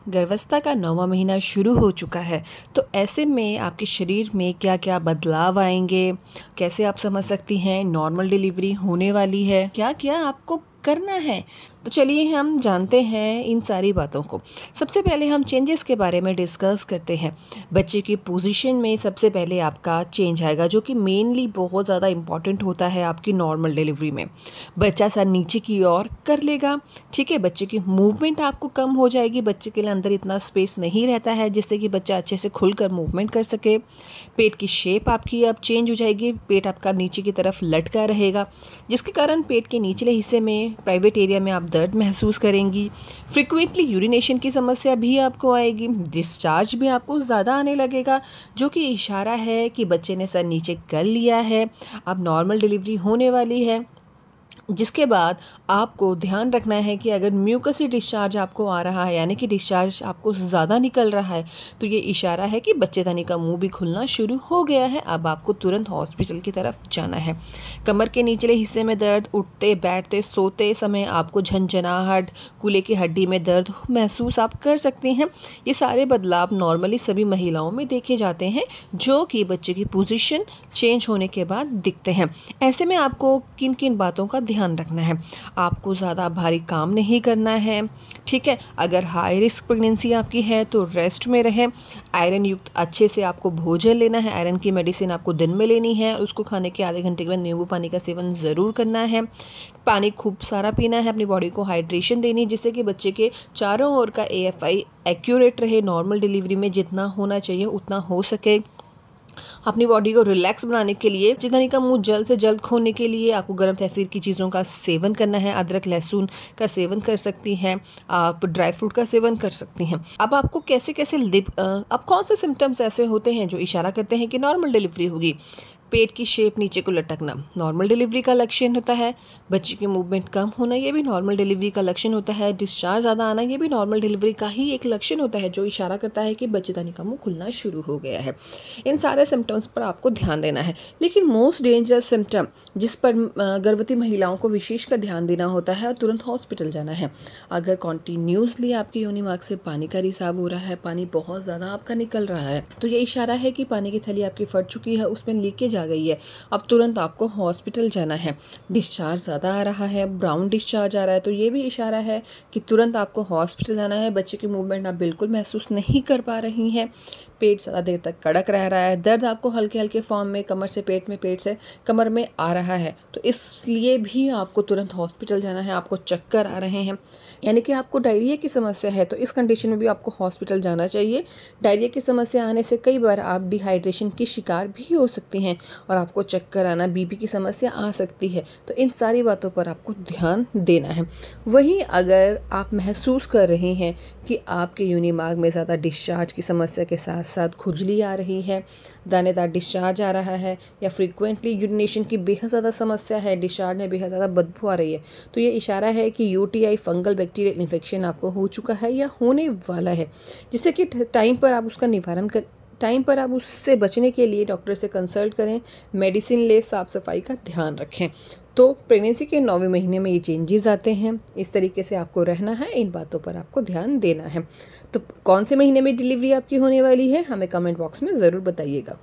गर्भावस्था का 9वां महीना शुरू हो चुका है, तो ऐसे में आपके शरीर में क्या-क्या बदलाव आएँगे? कैसे आप समझ सकती हैं नॉर्मल डिलीवरी होने वाली है? क्या-क्या आपको करना है? तो चलिए हम जानते हैं इन सारी बातों को। सबसे पहले हम चेंजेस के बारे में डिस्कस करते हैं। बच्चे की पोज़ीशन में सबसे पहले आपका चेंज आएगा, जो कि मेनली बहुत ज़्यादा इम्पॉर्टेंट होता है आपकी नॉर्मल डिलीवरी में। बच्चा सर नीचे की ओर कर लेगा, ठीक है? बच्चे की मूवमेंट आपको कम हो जाएगी, बच्चे के लिए अंदर इतना स्पेस नहीं रहता है जिससे कि बच्चा अच्छे से खुलकर मूवमेंट कर सके। पेट की शेप आपकी अब चेंज हो जाएगी, पेट आपका नीचे की तरफ लटका रहेगा, जिसके कारण पेट के निचले हिस्से में प्राइवेट एरिया में आप दर्द महसूस करेंगी। फ्रीक्वेंटली यूरिनेशन की समस्या भी आपको आएगी, डिस्चार्ज भी आपको ज़्यादा आने लगेगा, जो कि इशारा है कि बच्चे ने सर नीचे कर लिया है, अब नॉर्मल डिलीवरी होने वाली है। जिसके बाद आपको ध्यान रखना है कि अगर म्यूकसी डिस्चार्ज आपको आ रहा है, यानी कि डिस्चार्ज आपको ज़्यादा निकल रहा है, तो ये इशारा है कि बच्चेदानी का मुंह भी खुलना शुरू हो गया है। अब आपको तुरंत हॉस्पिटल की तरफ जाना है। कमर के निचले हिस्से में दर्द, उठते बैठते सोते समय आपको झंझनाहट, कूल्हे की हड्डी में दर्द महसूस आप कर सकते हैं। ये सारे बदलाव नॉर्मली सभी महिलाओं में देखे जाते हैं, जो कि बच्चे की पोजीशन चेंज होने के बाद दिखते हैं। ऐसे में आपको किन किन बातों का ध्यान रखना है? आपको ज़्यादा भारी काम नहीं करना है, ठीक है? अगर हाई रिस्क प्रेगनेंसी आपकी है तो रेस्ट में रहें। आयरन युक्त अच्छे से आपको भोजन लेना है, आयरन की मेडिसिन आपको दिन में लेनी है और उसको खाने के आधे घंटे के बाद नींबू पानी का सेवन ज़रूर करना है। पानी खूब सारा पीना है, अपनी बॉडी को हाइड्रेशन देनी, जिससे कि बच्चे के चारों ओर का AFI एक्यूरेट रहे, नॉर्मल डिलीवरी में जितना होना चाहिए उतना हो सके। अपनी बॉडी को रिलैक्स बनाने के लिए, बच्चेदानी का मुंह जल्द से जल्द खोलने के लिए आपको गर्म तासीर की चीज़ों का सेवन करना है। अदरक लहसुन का सेवन कर सकती हैं, आप ड्राई फ्रूट का सेवन कर सकती हैं। अब आपको कैसे कैसे अब कौन से सिम्टम्स ऐसे होते हैं जो इशारा करते हैं कि नॉर्मल डिलीवरी होगी? पेट की शेप नीचे को लटकना नॉर्मल डिलीवरी का लक्षण होता है। बच्चे की मूवमेंट कम होना, ये भी नॉर्मल डिलीवरी का लक्षण होता है। डिस्चार्ज ज़्यादा आना, ये भी नॉर्मल डिलीवरी का ही एक लक्षण होता है, जो इशारा करता है कि बच्चेदानी का मुंह खुलना शुरू हो गया है। इन सारे सिम्टम्स पर आपको ध्यान देना है। लेकिन मोस्ट डेंजरस सिम्टम जिस पर गर्भवती महिलाओं को विशेषकर ध्यान देना होता है और तुरंत हॉस्पिटल जाना है। अगर कॉन्टीन्यूसली आपकी योनि मार्ग से पानी का रिसाव हो रहा है, पानी बहुत ज़्यादा आपका निकल रहा है, तो ये इशारा है कि पानी की थैली आपकी फट चुकी है, उसमें लीकेज आ गई है, अब तुरंत आपको हॉस्पिटल जाना है। डिस्चार्ज ज़्यादा आ रहा है, ब्राउन डिस्चार्ज आ रहा है, तो ये भी इशारा है कि तुरंत आपको हॉस्पिटल जाना है। बच्चे की मूवमेंट आप बिल्कुल महसूस नहीं कर पा रही हैं, पेट ज़्यादा देर तक कड़क रह रहा है, दर्द आपको हल्के हल्के फॉर्म में कमर से पेट में, पेट से कमर में आ रहा है, तो इसलिए भी आपको तुरंत हॉस्पिटल जाना है। आपको चक्कर आ रहे हैं, यानी कि आपको डायरिया की समस्या है, तो इस कंडीशन में भी आपको हॉस्पिटल जाना चाहिए। डायरिया की समस्या आने से कई बार आप डिहाइड्रेशन की शिकार भी हो सकती हैं और आपको चक्कर आना, बीपी की समस्या आ सकती है, तो इन सारी बातों पर आपको ध्यान देना है। वहीं अगर आप महसूस कर रहे हैं कि आपके योनि मार्ग में ज़्यादा डिस्चार्ज की समस्या के साथ साथ खुजली आ रही है, दानेदार डिस्चार्ज आ रहा है, या फ्रीक्वेंटली यूरिनेशन की बेहद ज़्यादा समस्या है, डिस्चार्ज में बेहद ज़्यादा बदबू आ रही है, तो ये इशारा है कि UTI फंगल बैक्टीरियल इन्फेक्शन आपको हो चुका है या होने वाला है, जिससे कि टाइम पर आप उसका निवारण कर टाइम पर आप उससे बचने के लिए डॉक्टर से कंसल्ट करें, मेडिसिन ले, साफ़ सफाई का ध्यान रखें। तो प्रेगनेंसी के 9वें महीने में ये चेंजेस आते हैं, इस तरीके से आपको रहना है, इन बातों पर आपको ध्यान देना है। तो कौन से महीने में डिलीवरी आपकी होने वाली है, हमें कमेंट बॉक्स में ज़रूर बताइएगा।